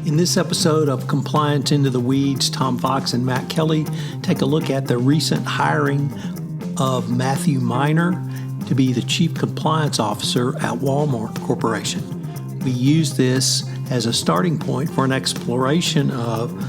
In this episode of Compliance Into the Weeds, Tom Fox and Matt Kelly take a look at the recent hiring of Matthew Miner to be the Chief Compliance Officer at Walmart Corporation. We use this as a starting point for an exploration of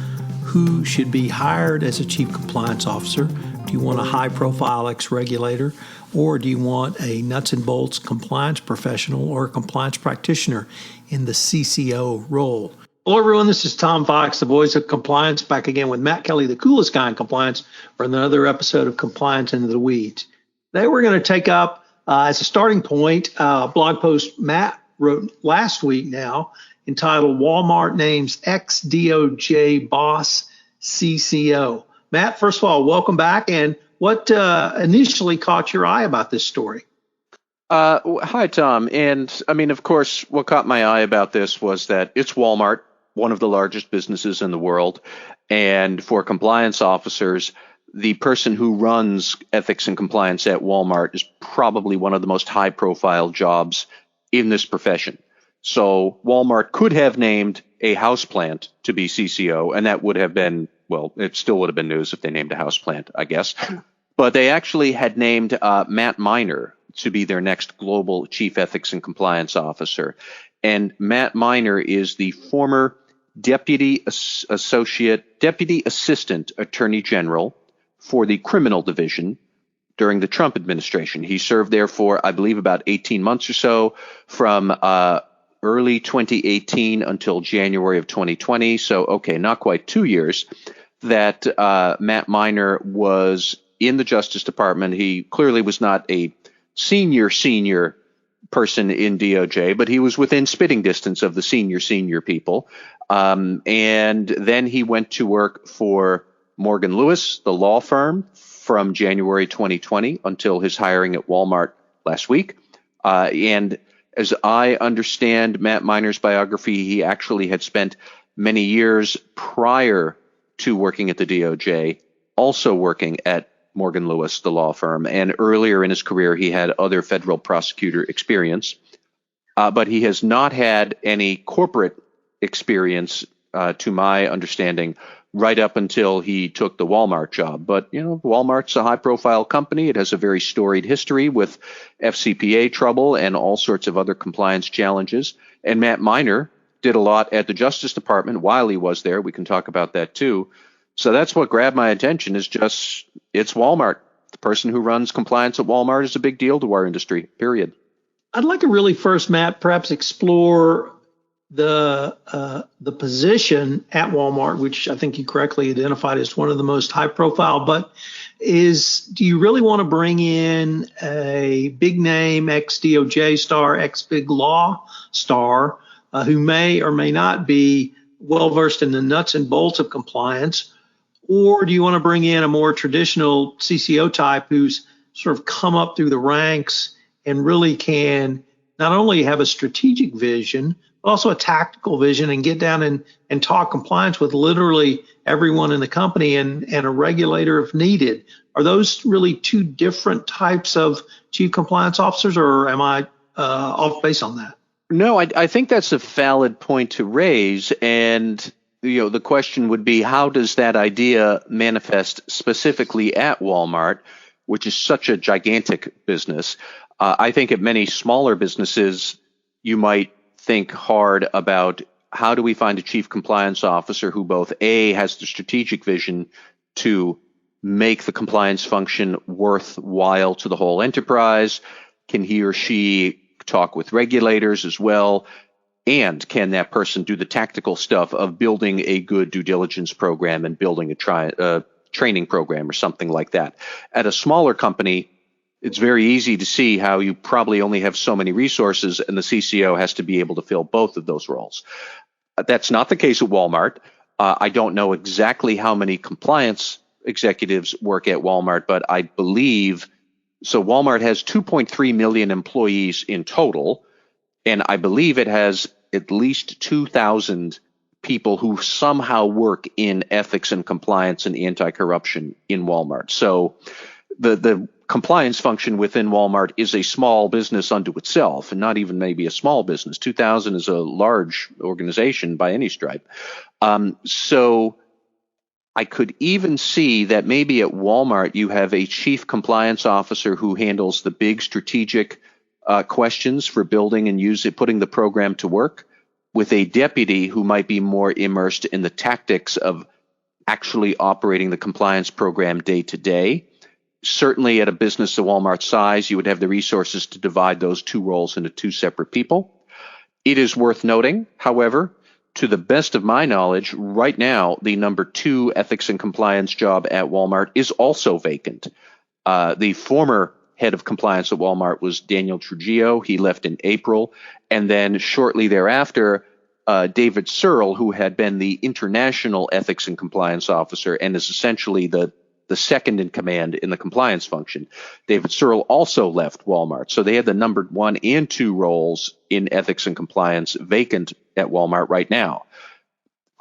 who should be hired as a Chief Compliance Officer. Do you want a high-profile ex-regulator, or do you want a nuts and bolts compliance professional or a compliance practitioner in the CCO role? Hello, everyone. This is Tom Fox, the voice of compliance, back again with Matt Kelly, the coolest guy in compliance, for another episode of Compliance Into the Weeds. Today, we're going to take up, as a starting point, a blog post Matt wrote last week now, entitled Walmart Names Ex-DOJ Boss CCO. Matt, first of all, welcome back. And what initially caught your eye about this story? Hi, Tom. And I mean, of course, what caught my eye about this was that it's Walmart, one of the largest businesses in the world. And for compliance officers, the person who runs ethics and compliance at Walmart is probably one of the most high-profile jobs in this profession. So Walmart could have named a houseplant to be CCO, and that would have been, well, it still would have been news if they named a houseplant, I guess. But they actually had named Matt Miner to be their next global Chief Ethics and Compliance Officer. And Matt Miner is the former Deputy Assistant Attorney General for the Criminal Division during the Trump administration. He served there for, I believe, about 18 months or so, from early 2018 until January of 2020. So, okay, not quite 2 years that Matt Miner was in the Justice Department. He clearly was not a senior person in DOJ, but he was within spitting distance of the senior people. And then he went to work for Morgan Lewis, the law firm, from January 2020 until his hiring at Walmart last week. And as I understand Matt Miner's biography, he actually had spent many years prior to working at the DOJ, also working at Morgan Lewis, the law firm. And earlier in his career, he had other federal prosecutor experience. But he has not had any corporate experience, to my understanding, right up until he took the Walmart job. But, you know, Walmart's a high-profile company. It has a very storied history with FCPA trouble and all sorts of other compliance challenges. And Matt Miner did a lot at the Justice Department while he was there. We can talk about that, too. So that's what grabbed my attention, is just, it's Walmart. The person who runs compliance at Walmart is a big deal to our industry, period. I'd like to really first, Matt, perhaps explore the position at Walmart, which I think you correctly identified as one of the most high profile, but do you really want to bring in a big name, ex-DOJ star, ex-big law star, who may or may not be well-versed in the nuts and bolts of compliance? Or do you want to bring in a more traditional CCO type who's sort of come up through the ranks and really can not only have a strategic vision, but also a tactical vision, and get down and talk compliance with literally everyone in the company and a regulator if needed? Are those really two different types of chief compliance officers, or am I off base on that? No, I think that's a valid point to raise. And, you know, the question would be, how does that idea manifest specifically at Walmart, which is such a gigantic business? I think at many smaller businesses, you might think hard about, how do we find a chief compliance officer who both A, has the strategic vision to make the compliance function worthwhile to the whole enterprise? Can he or she talk with regulators as well? And can that person do the tactical stuff of building a good due diligence program and building a training program or something like that? At a smaller company, it's very easy to see how you probably only have so many resources, and the CCO has to be able to fill both of those roles. That's not the case at Walmart. I don't know exactly how many compliance executives work at Walmart, but I believe, so Walmart has 2.3 million employees in total, and I believe it has at least 2,000 people who somehow work in ethics and compliance and anti-corruption in Walmart. So the compliance function within Walmart is a small business unto itself, and not even maybe a small business. 2,000 is a large organization by any stripe. So I could even see that maybe at Walmart you have a chief compliance officer who handles the big strategic questions for building and putting the program to work, with a deputy who might be more immersed in the tactics of actually operating the compliance program day to day. Certainly at a business of Walmart's size, you would have the resources to divide those two roles into two separate people. It is worth noting, however, to the best of my knowledge, right now, the number 2 ethics and compliance job at Walmart is also vacant. The former head of compliance at Walmart was Daniel Trujillo. He left in April. And then shortly thereafter, David Searle, who had been the international ethics and compliance officer and is essentially the second in command in the compliance function. David Searle also left Walmart. So they had the number 1 and 2 roles in ethics and compliance vacant at Walmart right now.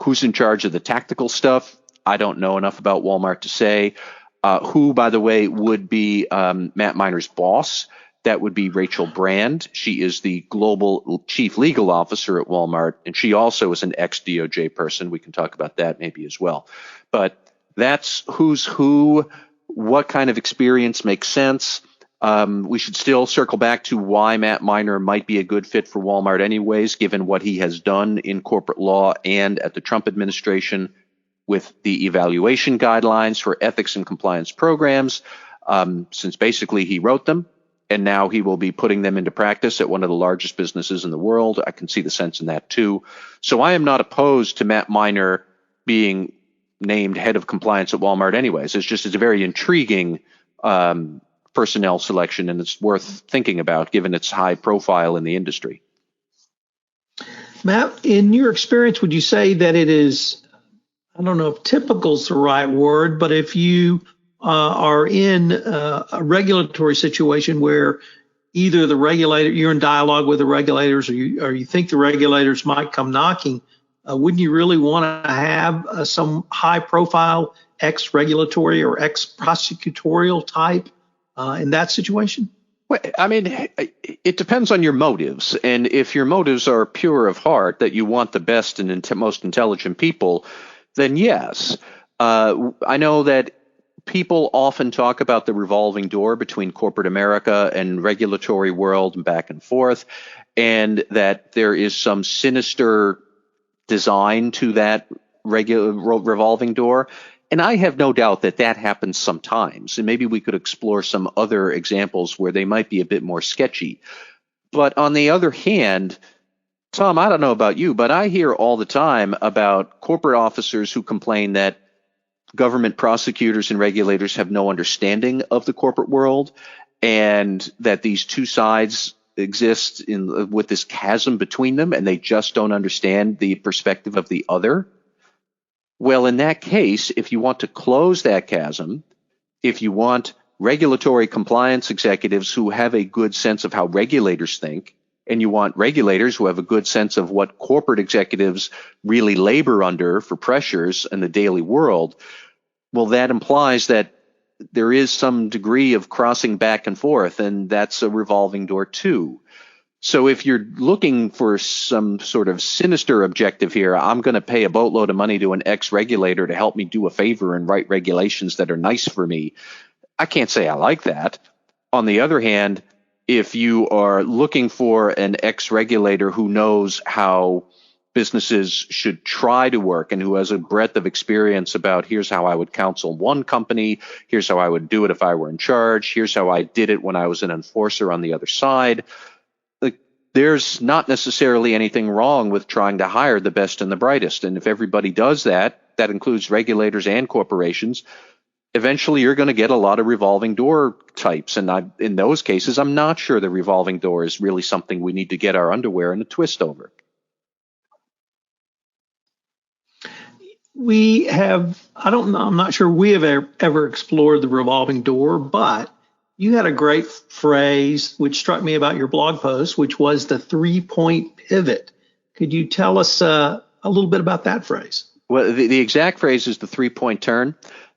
Who's in charge of the tactical stuff? I don't know enough about Walmart to say. Who, by the way, would be Matt Miner's boss? That would be Rachel Brand. She is the global chief legal officer at Walmart, and she also is an ex-DOJ person. We can talk about that maybe as well. But that's who's who, what kind of experience makes sense. We should still circle back to why Matt Miner might be a good fit for Walmart anyways, given what he has done in corporate law and at the Trump administration with the evaluation guidelines for ethics and compliance programs, since basically he wrote them, and now he will be putting them into practice at one of the largest businesses in the world. I can see the sense in that too. So I am not opposed to Matt Miner being named head of compliance at Walmart anyways. It's a very intriguing personnel selection, and it's worth thinking about given its high profile in the industry. Matt, in your experience, would you say that it is, I don't know if typical is the right word, but if you are in a regulatory situation where either the regulator, you're in dialogue with the regulators, or you think the regulators might come knocking, wouldn't you really want to have some high-profile ex-regulatory or ex-prosecutorial type in that situation? Well, I mean, it depends on your motives. And if your motives are pure of heart, that you want the best and most intelligent people, then yes. I know that people often talk about the revolving door between corporate America and regulatory world and back and forth, and that there is some sinister design to that revolving door. And I have no doubt that happens sometimes. And maybe we could explore some other examples where they might be a bit more sketchy. But on the other hand, Tom, I don't know about you, but I hear all the time about corporate officers who complain that government prosecutors and regulators have no understanding of the corporate world, and that these two sides exist with this chasm between them, and they just don't understand the perspective of the other. Well, in that case, if you want to close that chasm, if you want regulatory compliance executives who have a good sense of how regulators think, and you want regulators who have a good sense of what corporate executives really labor under for pressures in the daily world, well, that implies that there is some degree of crossing back and forth, and that's a revolving door too. So if you're looking for some sort of sinister objective here, I'm going to pay a boatload of money to an ex-regulator to help me do a favor and write regulations that are nice for me. I can't say I like that. On the other hand, if you are looking for an ex-regulator who knows how businesses should try to work and who has a breadth of experience about here's how I would counsel one company, here's how I would do it if I were in charge, here's how I did it when I was an enforcer on the other side, there's not necessarily anything wrong with trying to hire the best and the brightest. And if everybody does that, that includes regulators and corporations, eventually you're going to get a lot of revolving door types. And in those cases, I'm not sure the revolving door is really something we need to get our underwear in a twist over. We have, I don't know, I'm not sure we have ever explored the revolving door, but you had a great phrase which struck me about your blog post, which was the 3-point pivot. Could you tell us a little bit about that phrase? Well, the exact phrase is the 3-point turn.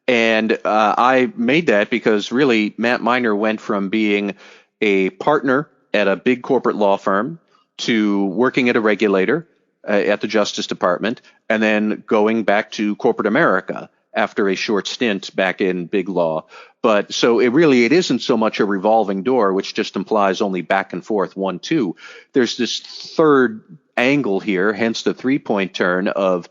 And I made that because really Matt Miner went from being a partner at a big corporate law firm to working at a regulator at the Justice Department, and then going back to corporate America after a short stint back in big law. But so it isn't so much a revolving door, which just implies only back and forth 1-2. There's this third angle here, hence the 3-point turn of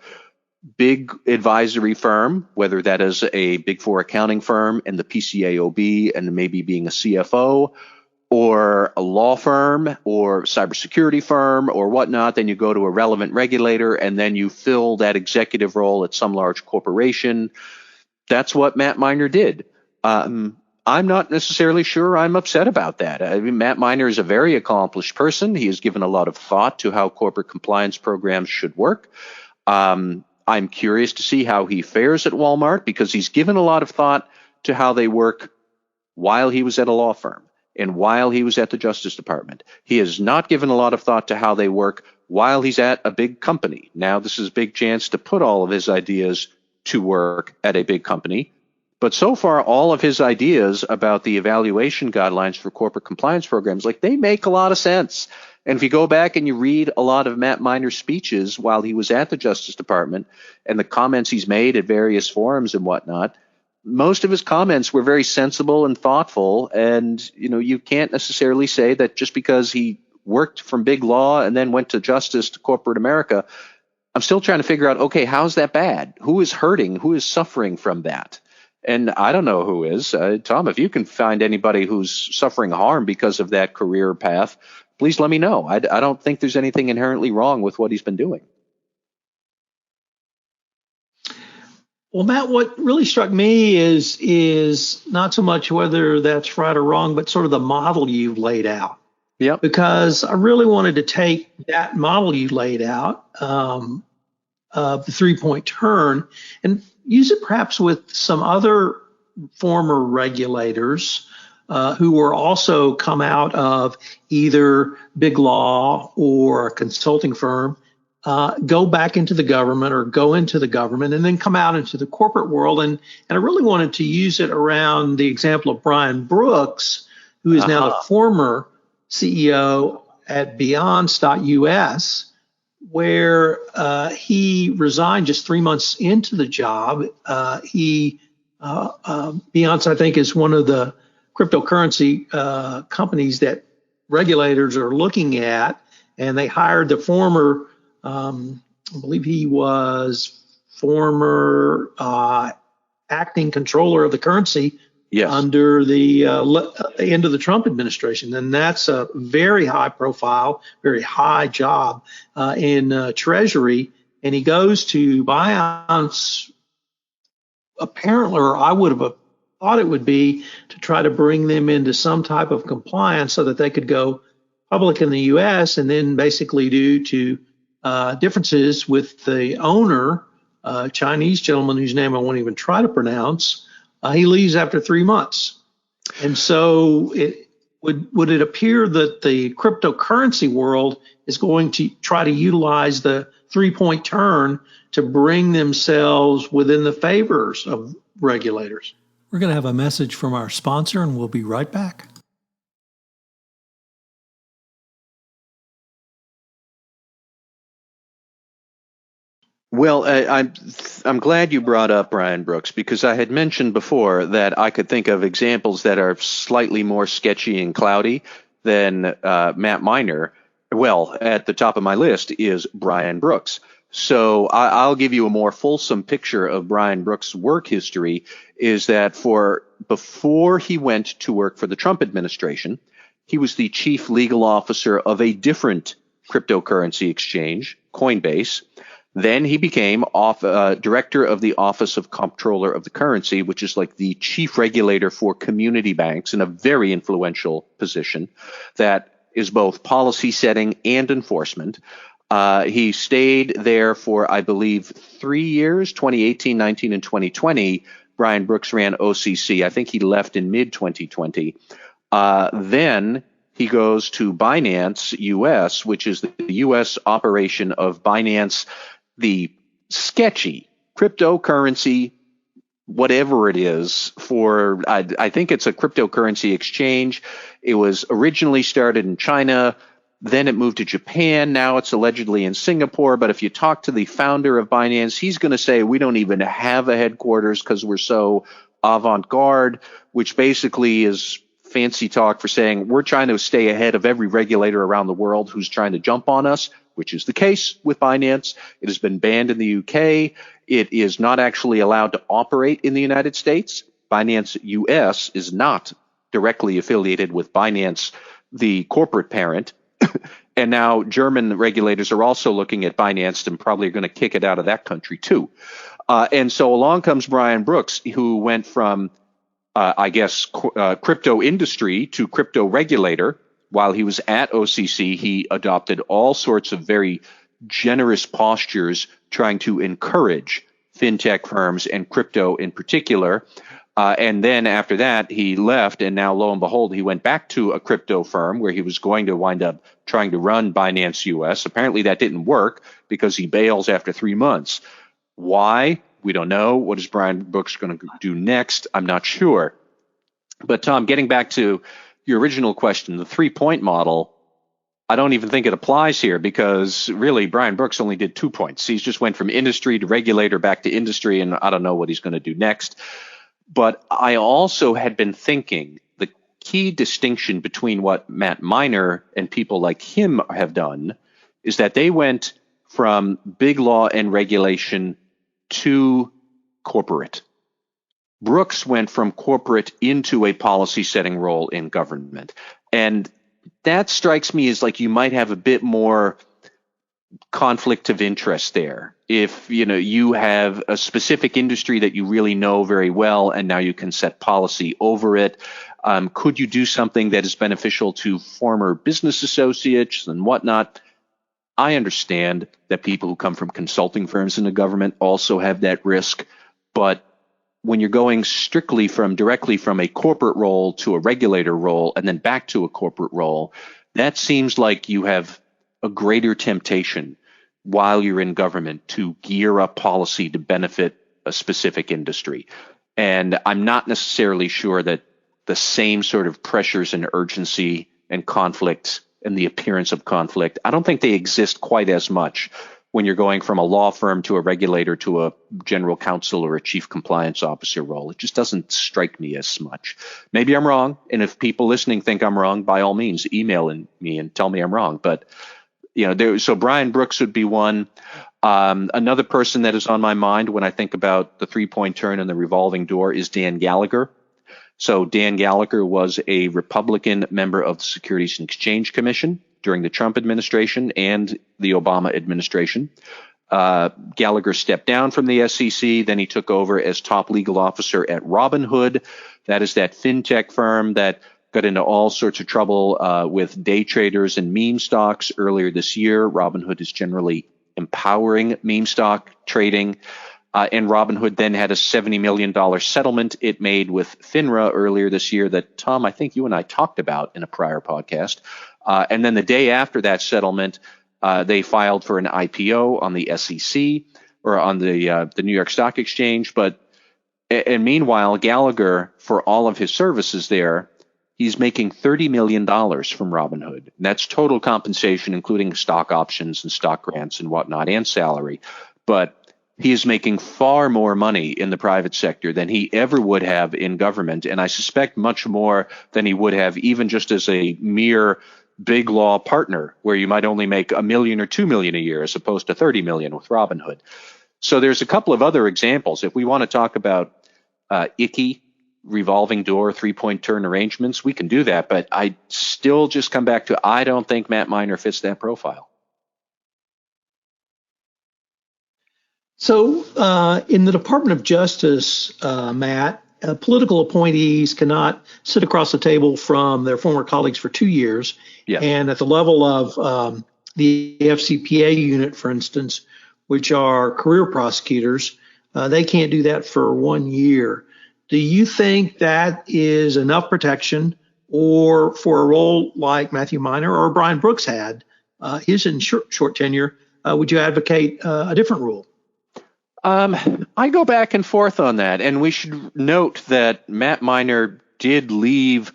big advisory firm, whether that is a big four accounting firm and the PCAOB and maybe being a CFO, or a law firm or cybersecurity firm or whatnot. Then you go to a relevant regulator and then you fill that executive role at some large corporation. That's what Matt Miner did. I'm not necessarily sure I'm upset about that. I mean, Matt Miner is a very accomplished person. He has given a lot of thought to how corporate compliance programs should work. I'm curious to see how he fares at Walmart because he's given a lot of thought to how they work while he was at a law firm and while he was at the Justice Department. He has not given a lot of thought to how they work while he's at a big company. Now, this is a big chance to put all of his ideas to work at a big company. But so far, all of his ideas about the evaluation guidelines for corporate compliance programs, they make a lot of sense. And if you go back and you read a lot of Matt Miner's speeches while he was at the Justice Department and the comments he's made at various forums and whatnot, most of his comments were very sensible and thoughtful. And, you can't necessarily say that just because he worked from big law and then went to justice to corporate America. I'm still trying to figure out, okay, how's that bad? Who is hurting? Who is suffering from that? And I don't know who is. Tom, if you can find anybody who's suffering harm because of that career path, please let me know. I don't think there's anything inherently wrong with what he's been doing. Well, Matt, what really struck me is not so much whether that's right or wrong, but sort of the model you've laid out. Yeah. Because I really wanted to take that model you laid out, of the 3-point turn, and use it perhaps with some other former regulators who were also come out of either big law or a consulting firm, go back into the government or go into the government and then come out into the corporate world. And I really wanted to use it around the example of Brian Brooks, who is now the former CEO at Beyonce.us, where he resigned just 3 months into the job. Beyonce, I think, is one of the cryptocurrency companies that regulators are looking at, and they hired the former, I believe he was former acting controller of the currency. Yes. Under the end of the Trump administration. And that's a very high profile, very high job in Treasury. And he goes to Binance, apparently, or I would have thought it would be to try to bring them into some type of compliance so that they could go public in the U.S. And then basically due to differences with the owner, a Chinese gentleman whose name I won't even try to pronounce, he leaves after 3 months. And so would it appear that the cryptocurrency world is going to try to utilize the 3-point turn to bring themselves within the favors of regulators? We're going to have a message from our sponsor, and we'll be right back. Well, I'm glad you brought up Brian Brooks, because I had mentioned before that I could think of examples that are slightly more sketchy and cloudy than Matt Miner. Well, at the top of my list is Brian Brooks. So I'll give you a more fulsome picture of Brian Brooks' work history. Is that before he went to work for the Trump administration, he was the chief legal officer of a different cryptocurrency exchange, Coinbase. Then he became director of the Office of Comptroller of the Currency, which is like the chief regulator for community banks, in a very influential position that is both policy setting and enforcement. He stayed there for, I believe, 3 years, 2018, 19, and 2020. Brian Brooks ran OCC. I think he left in mid-2020. Then he goes to Binance US, which is the US operation of Binance, the sketchy cryptocurrency whatever it is for, I think it's a cryptocurrency exchange. It was originally started in China, then it moved to Japan. Now it's allegedly in Singapore. But if you talk to the founder of Binance, he's going to say we don't even have a headquarters because we're so avant-garde, which basically is fancy talk for saying we're trying to stay ahead of every regulator around the world who's trying to jump on us, which is the case with Binance. It has been banned in the UK. It is not actually allowed to operate in the United States. Binance US is not directly affiliated with Binance, the corporate parent. And now German regulators are also looking at Binance and probably are going to kick it out of that country too. And so along comes Brian Brooks, who went from, crypto industry to crypto regulator. While he was at OCC, he adopted all sorts of very generous postures trying to encourage fintech firms and crypto in particular. And then after that, he left, and now, lo and behold, he went back to a crypto firm where he was going to wind up trying to run Binance US. Apparently that didn't work because he bails after 3 months. Why? We don't know. What is Brian Brooks going to do next? I'm not sure. But Tom, getting back to your original question, the 3-point model, I don't even think it applies here because really Brian Brooks only did 2 points. He's just went from industry to regulator back to industry, and I don't know what he's going to do next. But I also had been thinking the key distinction between what Matt Miner and people like him have done is that they went from big law and regulation to corporate. Brooks went from corporate into a policy setting role in government. And that strikes me as like you might have a bit more conflict of interest there. If you have a specific industry that you really know very well and now you can set policy over it, could you do something that is beneficial to former business associates and whatnot? I understand that people who come from consulting firms in the government also have that risk, but when you're going directly from a corporate role to a regulator role and then back to a corporate role, that seems like you have a greater temptation while you're in government to gear up policy to benefit a specific industry. And I'm not necessarily sure that the same sort of pressures and urgency and conflict and the appearance of conflict, I don't think they exist quite as much when you're going from a law firm to a regulator to a general counsel or a chief compliance officer role. It just doesn't strike me as much. Maybe I'm wrong. And if people listening think I'm wrong, by all means, email me and tell me I'm wrong. But so Brian Brooks would be one. Another person that is on my mind when I think about the 3-point turn and the revolving door is Dan Gallagher. So Dan Gallagher was a Republican member of the Securities and Exchange Commission during the Trump administration and the Obama administration. Gallagher stepped down from the SEC. Then he took over as top legal officer at Robinhood. That is that fintech firm that got into all sorts of trouble with day traders and meme stocks earlier this year. Robinhood is generally empowering meme stock trading. And Robinhood then had a $70 million settlement it made with FINRA earlier this year that, Tom, I think you and I talked about in a prior podcast. And then the day after that settlement, they filed for an IPO on the SEC or on the New York Stock Exchange. And meanwhile, Gallagher, for all of his services there, he's making $30 million from Robinhood. And that's total compensation, including stock options and stock grants and whatnot, and salary. But he is making far more money in the private sector than he ever would have in government. And I suspect much more than he would have even just as a mere big law partner, where you might only make $1 million or $2 million a year as opposed to $30 million with Robinhood. So there's a couple of other examples. If we want to talk about icky revolving door 3-point turn arrangements, we can do that. But I still just come back to I don't think Matt Miner fits that profile. So in the Department of Justice, Matt, political appointees cannot sit across the table from their former colleagues for 2 years. Yeah. And at the level of the FCPA unit, for instance, which are career prosecutors, they can't do that for 1 year. Do you think that is enough protection, or for a role like Matthew Miner or Brian Brooks had, his in short tenure, would you advocate a different rule? I go back and forth on that, and we should note that Matt Miner did leave.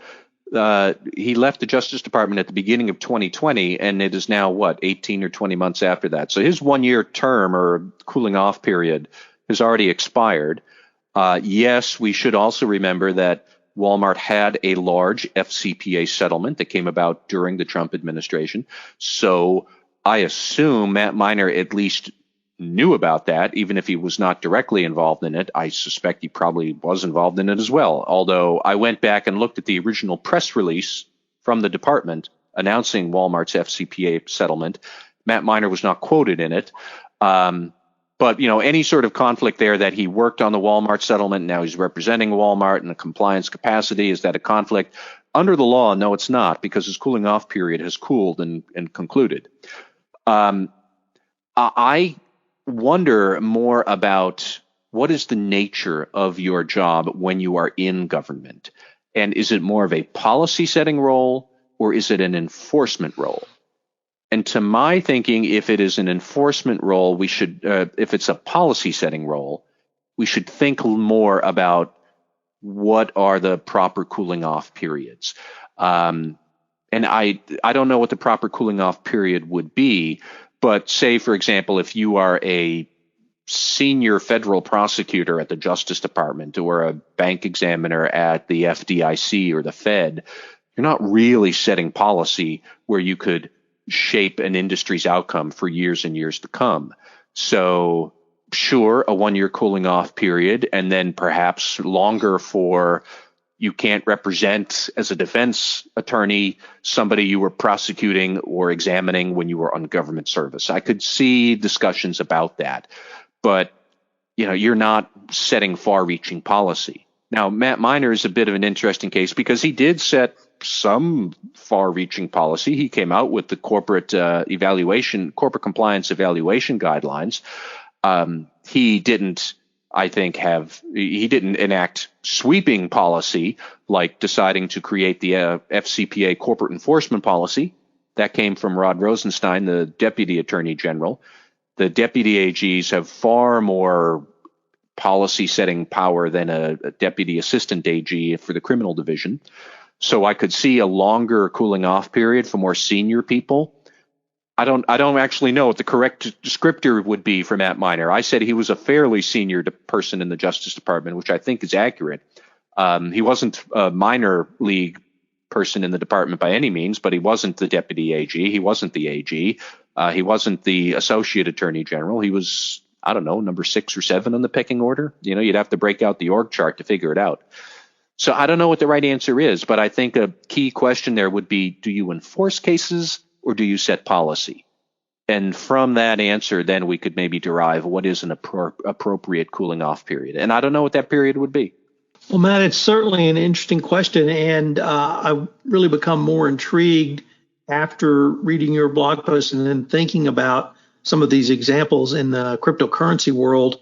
He left the Justice Department at the beginning of 2020, and it is now, 18 or 20 months after that. So his one-year term or cooling off period has already expired. Yes, we should also remember that Walmart had a large FCPA settlement that came about during the Trump administration. So I assume Matt Miner at least knew about that, even if he was not directly involved in it. I suspect he probably was involved in it as well. Although I went back and looked at the original press release from the department announcing Walmart's FCPA settlement. Matt Miner was not quoted in it. But, any sort of conflict there that he worked on the Walmart settlement, now he's representing Walmart in a compliance capacity, is that a conflict? Under the law, no, it's not, because his cooling off period has cooled and concluded. I wonder more about what is the nature of your job when you are in government, and is it more of a policy setting role or is it an enforcement role? And to my thinking, if it is an enforcement role, we should, if it's a policy setting role, we should think more about what are the proper cooling off periods. And I don't know what the proper cooling off period would be. But say, for example, if you are a senior federal prosecutor at the Justice Department or a bank examiner at the FDIC or the Fed, you're not really setting policy where you could shape an industry's outcome for years and years to come. So sure, a one-year cooling off period, and then perhaps longer for you can't represent as a defense attorney somebody you were prosecuting or examining when you were on government service. I could see discussions about that, but you're not setting far-reaching policy. Now, Matt Miner is a bit of an interesting case because he did set some far-reaching policy. He came out with the corporate compliance evaluation guidelines. He didn't enact sweeping policy like deciding to create the FCPA corporate enforcement policy. That came from Rod Rosenstein, the Deputy Attorney General. The Deputy AGs have far more policy setting power than a Deputy Assistant AG for the criminal division. So I could see a longer cooling off period for more senior people. I don't actually know what the correct descriptor would be for Matt Miner. I said he was a fairly senior person in the Justice Department, which I think is accurate. He wasn't a minor league person in the department by any means, but he wasn't the Deputy AG. He wasn't the AG. He wasn't the Associate Attorney General. He was, number 6 or 7 on the pecking order. You'd have to break out the org chart to figure it out. So I don't know what the right answer is, but I think a key question there would be, do you enforce cases or do you set policy? And from that answer, then we could maybe derive what is an appropriate cooling off period. And I don't know what that period would be. Well, Matt, it's certainly an interesting question, and I really become more intrigued after reading your blog post and then thinking about some of these examples in the cryptocurrency world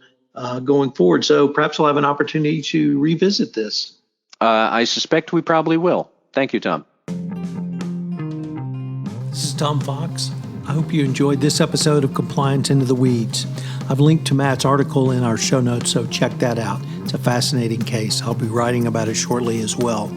going forward. So perhaps we'll have an opportunity to revisit this. I suspect we probably will. Thank you, Tom. This is Tom Fox. I hope you enjoyed this episode of Compliance Into the Weeds. I've linked to Matt's article in our show notes, so check that out. It's a fascinating case. I'll be writing about it shortly as well.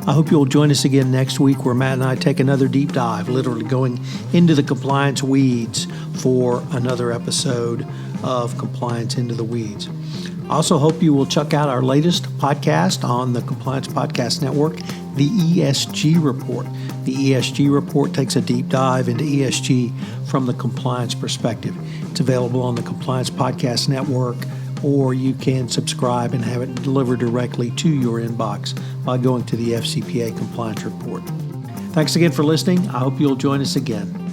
I hope you'll join us again next week where Matt and I take another deep dive, literally going into the compliance weeds for another episode of Compliance Into the Weeds. I also hope you will check out our latest podcast on the Compliance Podcast Network, the ESG Report. The ESG Report takes a deep dive into ESG from the compliance perspective. It's available on the Compliance Podcast Network, or you can subscribe and have it delivered directly to your inbox by going to the FCPA Compliance Report. Thanks again for listening. I hope you'll join us again.